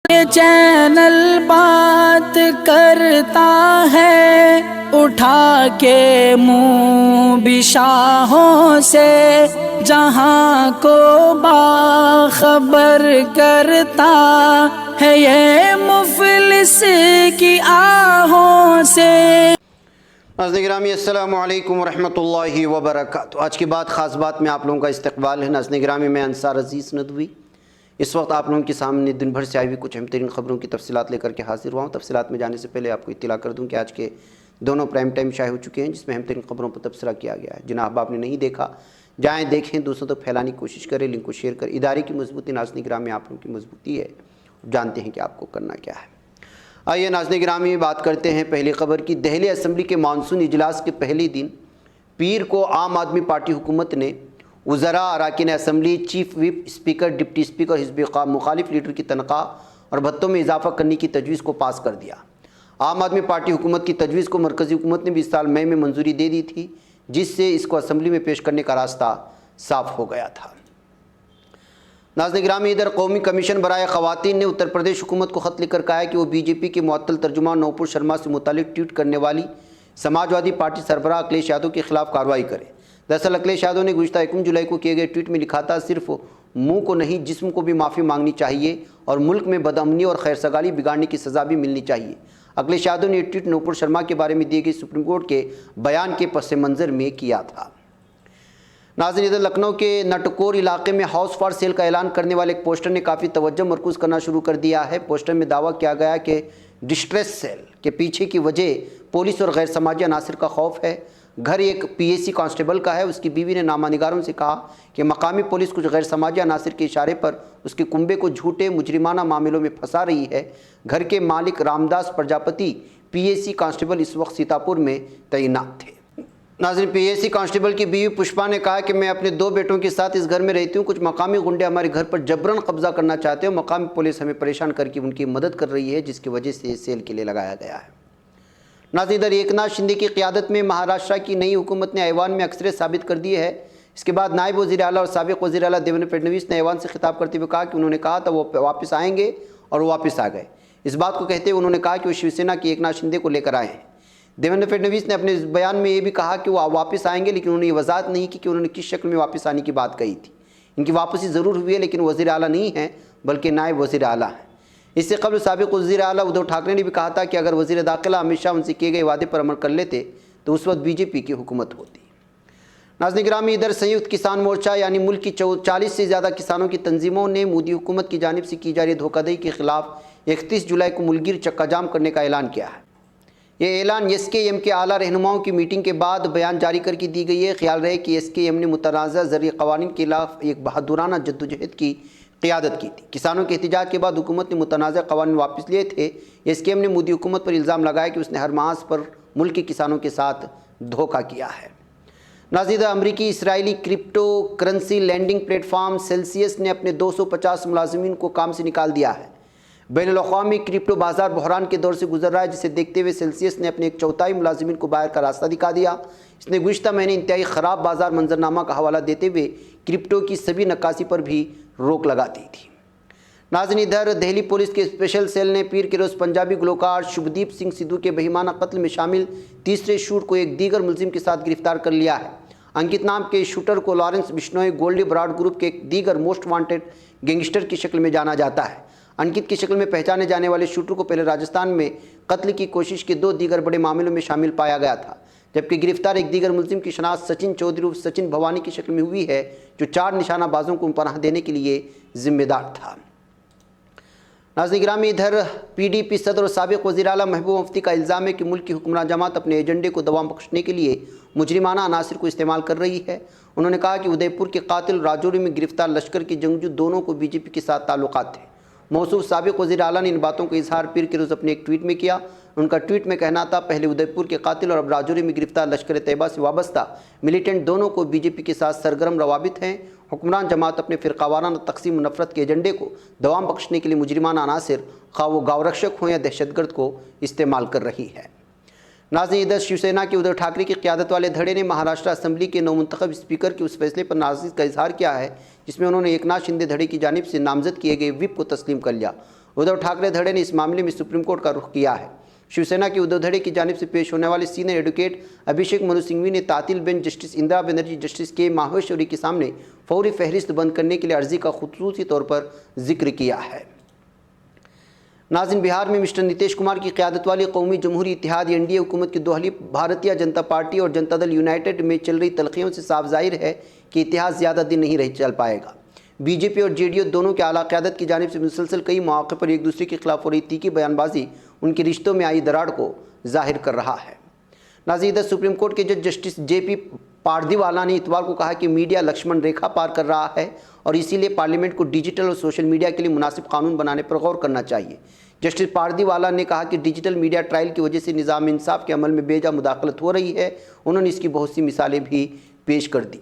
Channel بات کرتا ہے اٹھا کے منہ بشاہوں سے، جہاں کو باخبر کرتا ہے یہ مفلس کی آہوں سے۔ ناظرین گرامی السلام علیکم ورحمۃ اللہ وبرکاتہ۔ آج کی بات خاص بات میں آپ لوگوں کا استقبال ہے۔ ناظرین گرامی میں انصار عزیز ندوی اس وقت آپ لوگوں کے سامنے دن بھر سے آئی ہوئی کچھ اہم ترین خبروں کی تفصیلات لے کر کے حاضر ہوا ہوں۔ تفصیلات میں جانے سے پہلے آپ کو اطلاع کر دوں کہ آج کے دونوں پرائم ٹائم شائع ہو چکے ہیں، جس میں اہم ترین خبروں پر تبصرہ کیا گیا ہے۔ جناب آپ نے نہیں دیکھا جائیں دیکھیں، دوسروں تک پھیلانے کی کوشش کریں، لنک کو شیئر کریں۔ ادارے کی مضبوطی ناظرین گرامی آپ لوگوں کی مضبوطی ہے، جانتے ہیں کہ آپ کو کرنا کیا ہے۔ آئیے ناظرین گرامی بات کرتے ہیں پہلی خبر کی۔ دہلی اسمبلی کے مانسون اجلاس کے پہلے دن پیر کو عام آدمی پارٹی حکومت نے وزراء، اراکین اسمبلی، chief whip, speaker, deputy speaker, حزب مخالف لیڈر کی تنخواہ اور بھتوں میں اضافہ کرنے کی تجویز کو پاس کر دیا۔ عام آدمی پارٹی حکومت کی تجویز کو مرکزی حکومت نے بھی اس سال مئی میں منظوری دے دی تھی، جس سے اس کو اسمبلی میں پیش کرنے کا راستہ صاف ہو گیا تھا۔ ناظرین گرامی ادھر قومی کمیشن برائے خواتین نے اتر پردیش حکومت کو خط لکھ کر کہا ہے کہ وہ بی جے پی کے معطل ترجمان نوپور شرما سے متعلق ٹویٹ کرنے والی سماجوادی پارٹی سربراہ اکھلیش یادو کے خلاف کارروائی کرے۔ دراصل اکھلیش یادو نے گزشتہ 21 جولائی کو کیے گئے ٹویٹ میں لکھا تھا، صرف منہ کو نہیں جسم کو بھی معافی مانگنی چاہیے اور ملک میں بدامنی اور خیر سگالی بگاڑنے کی سزا بھی ملنی چاہیے۔ اکھلیش یادو نے یہ ٹویٹ نوپور شرما کے بارے میں دیے گئے سپریم کورٹ کے بیان کے پس منظر میں کیا تھا۔ ناظرین ادھر لکھنؤ کے نٹکور علاقے میں ہاؤس فار سیل کا اعلان کرنے والے ایک پوسٹر نے کافی توجہ مرکوز کرنا شروع کر دیا ہے۔ پوسٹر میں دعویٰ کیا گیا کہ ڈسٹریس سیل کے پیچھے کی وجہ پولیس اور غیر سماجی عناصر کا خوف ہے۔ گھر ایک پی ایس سی کانسٹیبل کا ہے۔ اس کی بیوی نے نامہ نگاروں سے کہا کہ مقامی پولیس کچھ غیر سماجی عناصر کے اشارے پر اس کے کنبے کو جھوٹے مجرمانہ معاملوں میں پھنسا رہی ہے۔ گھر کے مالک Ram Das Prajapati P S C constable اس وقت سیتاپور میں تعینات تھے۔ ناظرین پی ایس سی کانسٹیبل کی بیوی پشپا نے کہا کہ میں اپنے 2 بیٹوں کے ساتھ اس گھر میں رہتی ہوں۔ کچھ مقامی گنڈے ہمارے گھر پر جبراً قبضہ کرنا چاہتے ہیں۔ مقامی پولیس ہمیں پریشان کر کے ان کی مدد کر رہی ہے، جس کی وجہ سے سیل کے لیے لگایا گیا ہے۔ ناظرین ادھر ایکناتھ شندے کی قیادت میں مہاراشٹر کی نئی حکومت نے ایوان میں اکثریت ثابت کر دی ہے۔ اس کے بعد نائب وزیر اعلیٰ اور سابق وزیر اعلیٰ دیویندر فڈنویس نے ایوان سے خطاب کرتے ہوئے کہا کہ انہوں نے کہا تھا وہ واپس آئیں گے اور وہ واپس آ گئے۔ اس بات کو کہتے ہوئے انہوں نے کہا کہ وہ شیو سینا کی ایکناتھ شندے کو لے کر آئے ہیں۔ دیویندر فڈنویس نے اپنے بیان میں یہ بھی کہا کہ وہ واپس آئیں گے، لیکن انہوں نے یہ وضاحت نہیں کی کہ انہوں نے کس شکل میں واپس آنے کی بات کہی تھی۔ ان کی واپسی ضرور ہوئی ہے، لیکن وزیر اعلیٰ نہیں ہیں بلکہ نائب وزیر اعلیٰ ہیں۔ اس سے قبل سابق وزیر اعلیٰ ادھو ٹھاکرے نے بھی کہا تھا کہ اگر وزیر داخلہ امت شاہ ان سے کیے گئے وعدے پر عمل کر لیتے تو اس وقت بی جے پی کی حکومت ہوتی۔ ناظرین گرامی ادھر سنیکت کسان مورچہ یعنی ملک کی 40 سے زیادہ کسانوں کی تنظیموں نے مودی حکومت کی جانب سے کی جا رہی دھوکہ دہی کے خلاف 31 جولائی کو ملک گیر چکہ جام کرنے کا اعلان کیا ہے۔ یہ اعلان ایس کے ایم کے اعلیٰ رہنماؤں کی میٹنگ کے بعد بیان جاری کر کے دی گئی ہے۔ خیال رہے کہ ایس کے ایم نے متنازع زرعی قوانین کے خلاف ایک بہادرانہ جدوجہد کی قیادت کی تھی۔ کسانوں کے احتجاج کے بعد حکومت نے متنازع قوانین واپس لیے تھے۔ ایس کے ایم نے مودی حکومت پر الزام لگایا کہ اس نے ہر محاذ پر ملک کے کسانوں کے ساتھ دھوکہ کیا ہے۔ ناظرین امریکی اسرائیلی crypto currency lending platform Celsius نے اپنے 250 ملازمین کو کام سے نکال دیا ہے۔ بین الاقوامی کرپٹو بازار بحران کے دور سے گزر رہا ہے، جسے دیکھتے ہوئے سیلسیس نے اپنے 1/4 ملازمین کو باہر کا راستہ دکھا دیا۔ اس نے گزشتہ مہینے انتہائی خراب بازار منظرنامہ کا حوالہ دیتے ہوئے کرپٹو کی سبھی نکاسی پر بھی روک لگا دی تھی۔ ناظرین ادھر دہلی پولیس کے اسپیشل سیل نے پیر کے روز پنجابی گلوکار شبھدیپ سنگھ سدھو کے بہیمانہ قتل میں شامل تیسرے شوٹ کو ایک دیگر ملزم کے ساتھ گرفتار کر لیا ہے۔ انکت نام کے شوٹر کو لارنس بشنوئی گولڈی براڈ گروپ کے ایک دیگر موسٹ وانٹڈ گینگسٹر کی شکل میں جانا جاتا ہے۔ انکت کی شکل میں پہچانے جانے والے شوٹر کو پہلے راجستھان میں قتل کی کوشش کے 2 دیگر بڑے معاملوں میں شامل پایا گیا تھا، جبکہ گرفتار ایک دیگر ملزم کی شناخت سچن چودھری عرف سچن بھوانی کی شکل میں ہوئی ہے، جو 4 نشانہ بازوں کو پناہ دینے کے لیے ذمہ دار تھا۔ ناظرین گرامی ادھر پی ڈی پی صدر اور سابق وزیر اعلیٰ محبوبہ مفتی کا الزام ہے کہ ملک کی حکمراں جماعت اپنے ایجنڈے کو دوام بخشنے کے لیے مجرمانہ عناصر کو استعمال کر رہی ہے۔ انہوں نے کہا کہ ادے پور کے قاتل راجوری میں گرفتار لشکر کے جنگجو دونوں کو بی جے پی کے ساتھ تعلقات تھے۔ موصوف سابق وزیر اعلیٰ نے ان باتوں کا اظہار پیر کے روز اپنے ایک ٹویٹ میں کیا۔ ان کا ٹویٹ میں کہنا تھا، پہلے ادے پور کے قاتل اور اب راجوری میں گرفتار لشکر طیبہ سے وابستہ ملیٹنٹ دونوں کو بی جے پی کے ساتھ سرگرم روابط ہیں۔ حکمران جماعت اپنے فرقہ وارانہ تقسیم و نفرت کے ایجنڈے کو دوام بخشنے کے لیے مجرمانہ عناصر، خواہ وہ گاؤ رکشک ہوں یا دہشت گرد، کو استعمال کر رہی ہے۔ नाज़रीन, इधर शिवसेना के उद्धव ठाकरे की क़यादत वाले धड़े ने महाराष्ट्र असेंबली के नवमुंतखब स्पीकर के उस फैसले पर नाराज़गी का इजहार किया है जिसमें उन्होंने एकनाथ शिंदे धड़े की जानिब से नामजद किए गए व्हिप को तस्लीम कर लिया। उद्धव ठाकरे धड़े ने इस मामले में सुप्रीम कोर्ट का रुख किया है। शिवसेना के उद्धव धड़े की जानिब से पेश होने वाले सीनियर एडवोकेट अभिषेक मनु सिंघवी ने तातील bench justice Indira Banerjee, justice K Maheshwari के सामने फौरी फहरिस्त बंद करने के लिए अर्जी का खुसूसी तौर पर जिक्र किया है। नाज़रीन, बिहार में मिस्टर नीतीश कुमार की क़यादत वाली कौमी जमहूरी इत्तेहाद एनडीए हुकूमत की दोहली भारतीय जनता पार्टी और जनता दल यूनाइटेड में चल रही तलखियों से साफ जाहिर है कि इतिहाद ज़्यादा दिन नहीं चल पाएगा। बीजेपी और जेडीयू दोनों के आला क़यादत की जानिब से मुसलसल कई मौक़े पर एक दूसरे के खिलाफ हो रही तीखी बयानबाजी उनके रिश्तों में आई दरार को ज़ाहिर कर रहा है। नाज़रीन, इधर सुप्रीम कोर्ट के जज जस्टिस जेपी पारदीवाला ने इतवार को कहा कि मीडिया लक्ष्मण रेखा पार कर रहा है और इसीलिए पार्लियामेंट को डिजिटल और सोशल मीडिया के लिए मुनासिब कानून बनाने पर गौर करना चाहिए। जस्टिस पारदीवाला ने कहा कि डिजिटल मीडिया ट्रायल की वजह से निज़ाम इंसाफ के अमल में बेजा मुदाखलत हो रही है। उन्होंने इसकी बहुत सी मिसालें भी पेश कर दी।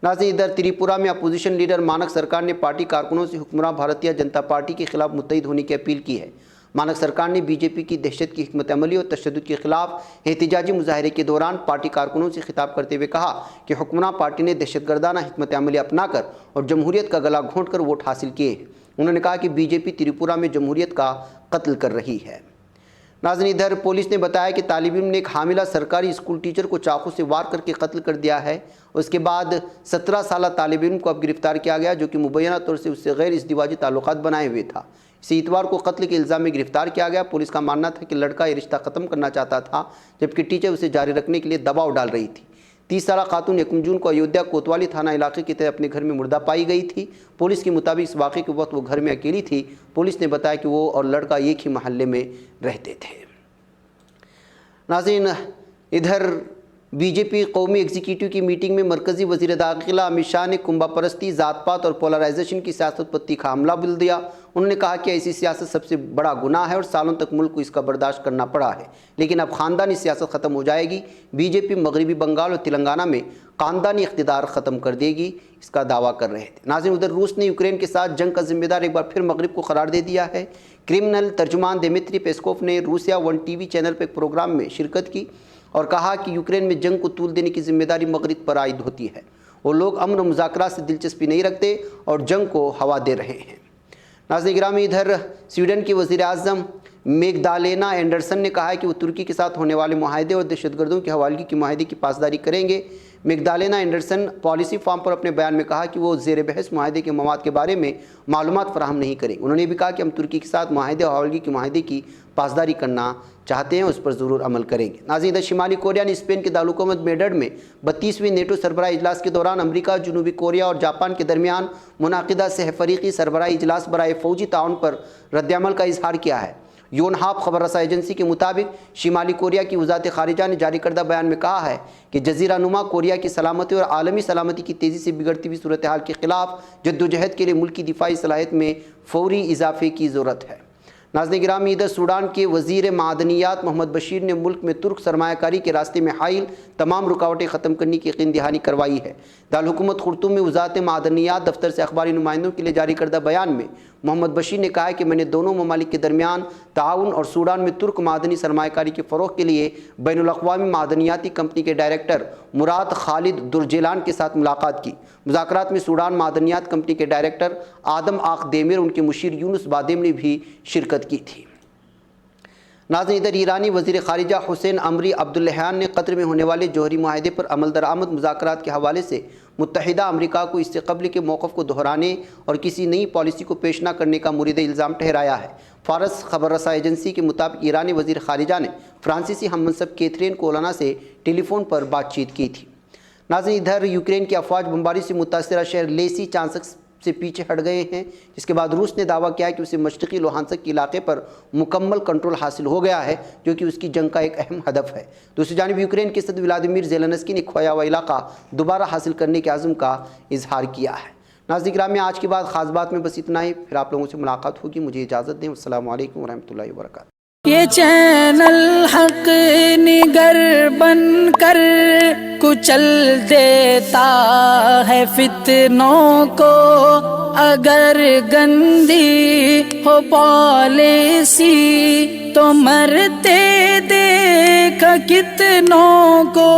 नाज़रीन, इधर त्रिपुरा में अपोजिशन लीडर मानक सरकार ने पार्टी कारकुनों से हुक्मरान भारतीय जनता पार्टी के खिलाफ मुत्तहिद होने की अपील की है। मानक सरकार ने बीजेपी की दहशत की हिकमत अमली और तशद्दुद के खिलाफ एहतिजाजी मुजाहरे के दौरान पार्टी कारकुनों से खिताब करते हुए कहा कि हुक्मरान पार्टी ने दहशतगर्दाना हिकमत अमली अपनाकर और जमहूरियत का गला घोंट कर वोट हासिल किए हैं। उन्होंने कहा कि बीजेपी त्रिपुरा में जमहूरियत का कत्ल कर रही है। नाज़रीन, इधर पुलिस ने बताया कि तालिब इल्म ने एक हामिला सरकारी स्कूल टीचर को चाकू से वार करके कत्ल कर दिया है। उसके बाद 17 साल तालिब इल्म को अब गिरफ्तार किया गया जो कि मुबैना तौर से उससे गैर इज़्दिवाजी ताल्लुकात बनाए हुए था। इसे इतवार को कत्ल के इल्ज़ाम में गिरफ्तार किया गया। पुलिस का मानना था कि लड़का ये रिश्ता ख़त्म करना चाहता था जबकि टीचर उसे जारी रखने के लिए दबाव डाल रही थी। 30 साल खातून 1 जून को अयोध्या कोतवाली थाना इलाके की तरह अपने घर में मुर्दा पाई गई थी। पुलिस के मुताबिक इस वाक़े के वक्त वो घर में अकेली थी। पुलिस ने बताया कि वो और लड़का एक ही महल्ले में रहते थे। नाज़रीन, इधर बीजेपी कौमी एग्जीक्यूटिव की मीटिंग में मरकज़ी वज़ीर दाखिला अमित शाह ने कुंभा परस्ती, ज़ात पात और पोलराइजेशन की सियासत पर तीखा हमला बोल दिया। उन्होंने कहा कि ऐसी सियासत सबसे बड़ा गुनाह है और सालों तक मुल्क को इसका बर्दाश्त करना पड़ा है, लेकिन अब ख़ानदानी सियासत ख़त्म हो जाएगी। बीजेपी मगरबी बंगाल और तेलंगाना में ख़ानदानी इख्तिदार ख़त्म कर देगी, इसका दावा कर रहे थे। नाज़रीन, उधर रूस ने यूक्रेन के साथ जंग का जिम्मेदार एक बार फिर मगरब को करार दे दिया है। क्रिमिनल तर्जुमान दिमित्री पेस्कोव ने रूसिया 1 टीवी चैनल पर एक प्रोग्राम में शिरकत की और कहा कि यूक्रेन में जंग को तूल देने की जिम्मेदारी मगरिब पर आयद होती है। वो लोग अमन और मुज़ाकरात से दिलचस्पी नहीं रखते और जंग को हवा दे रहे हैं। नाज़रीन गिरामी, इधर स्वीडन की वज़ीर आज़म मेगदालेना एंडरसन ने कहा है कि वो तुर्की के साथ होने वाले मुआहदे और दहशतगर्दों की हवालगी के मुआहदे की पासदारी करेंगे। मेगदालेना एंडरसन पॉलिसी फॉर्म पर अपने बयान में कहा कि वो ज़ेर बहस मुआहदे के मवाद के बारे में मालूमात फराहम नहीं करेंगे। उन्होंने भी कहा कि हम तुर्की के साथ मुआहदे और हवालगी के मुआहदे की पासदारी करना चाहते हैं, उस पर ज़रूर अमल करेंगे। नाज़रीन, शिमाली कोरिया ने स्पेन के दारुलकुवत मेड्रिड में 32वीं नेटो सरबराह इजलास के दौरान अमरीका, जनूबी कोरिया और जापान के दरमियान मुनाकिदा सहफरीकी सरबराह इजलास बराए फ़ौजी ताउन पर रद्दअमल का इजहार किया है। योनहाप खबर रसा एजेंसी के मुताबिक शिमाली कोरिया की वज़ारत ख़ारिजा ने जारी करदा बयान में कहा है कि जज़ीरा नुमा कोरिया की सलामती और आलमी सलामती की तेज़ी से बिगड़ती हुई सूरत हाल के ख़िलाफ़ जद्दोजहद के लिए मुल्क की दिफाई सलाहियत में फ़ौरी इजाफ़े की ज़रूरत है। नाज़रीन गिरामी, इधर सूडान के वज़ीर मादनियात मोहम्मद बशीर ने मुल्क में तुर्क सरमायाकारी के रास्ते में हाइल तमाम रुकावटें ख़त्म करने की यकीन दहानी करवाई है। दारुल-हुकूमत खुर्तुम में वज़ारत मादनियात दफ्तर से अखबारी नुमाइंदों के लिए जारी करदा बयान में मोहम्मद बशीर ने कहा है कि मैंने दोनों ममालिक के दरमियान ताउन और सूडान में तुर्क मादनी सरमायाकारी के फ़रोग़ के लिए बैनुल-अक़वामी मादनियाती कंपनी के डायरेक्टर मुराद खालिद दुरजेलान के साथ मुलाकात की। मुज़ाकरात में सूडान मादनियात कंपनी के डायरेक्टर आदम आख देमिर, उनके मुशीर यूनुस बादेम ने भी शिरकत की थी। नाज़रीन, इधर ईरानी वज़ीर ख़ारिजा हुसैन अमरी अब्दुल्लहान ने कतर में होने वाले जौहरी मुआहदे पर अमल दरामद मुज़ाकरात के हवाले से मुत्तहिदा अमरीका को इससे क़ब्ल के मौक़िफ़ को दोहराने और किसी नई पॉलिसी को पेश न करने का मुरीद इल्ज़ाम ठहराया है। फ़ारस खबर रसा एजेंसी के मुताबिक ईरानी वज़ीर ख़ारिजा ने फ़्रांसीसी हममनसब कैथरीन कोलोना से टेलीफोन पर बातचीत की थी। नाज़रीन, इधर यूक्रेन की अफवाज बमबारी से मुतासरा शहर लेसी चांसक से पीछे हट गए हैं, जिसके बाद रूस ने दावा किया है कि उसे मशरक़ी लोहानसक के इलाके पर मुकम्मल कंट्रोल हासिल हो गया है, जो कि उसकी जंग का एक अहम हदफ है। दूसरी जानिब यूक्रेन के सदर व्लादिमीर ज़ेलेंस्की ने खोया हुआ इलाका दोबारा हासिल करने के आज़म का इजहार किया है। नाज़रीन गिरामी, आज के बाद ख़ास बात में बस इतना ही। फिर आप लोगों से मुलाकात होगी। मुझे इजाज़त दें। अस्सलामु अलैकुम वरहमतुल्लाहि वबरकातुहू। ये चैनल हक निगर बन कर कुचल देता है फितनों को, اگر گندی ہو پالیسی تو مرتے دیکھا کتنوں کو،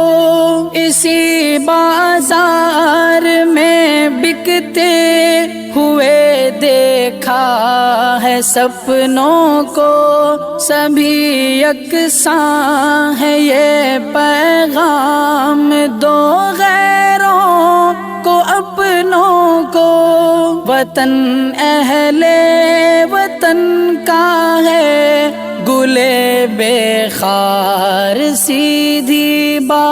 اسی بازار میں بکتے ہوئے دیکھا ہے سپنوں کو، سبھی یکساں ہے یہ پیغام، دو غیروں کو اپنوں کو، وطن اہل وطن کا ہے گلے بے خار، سیدھی بات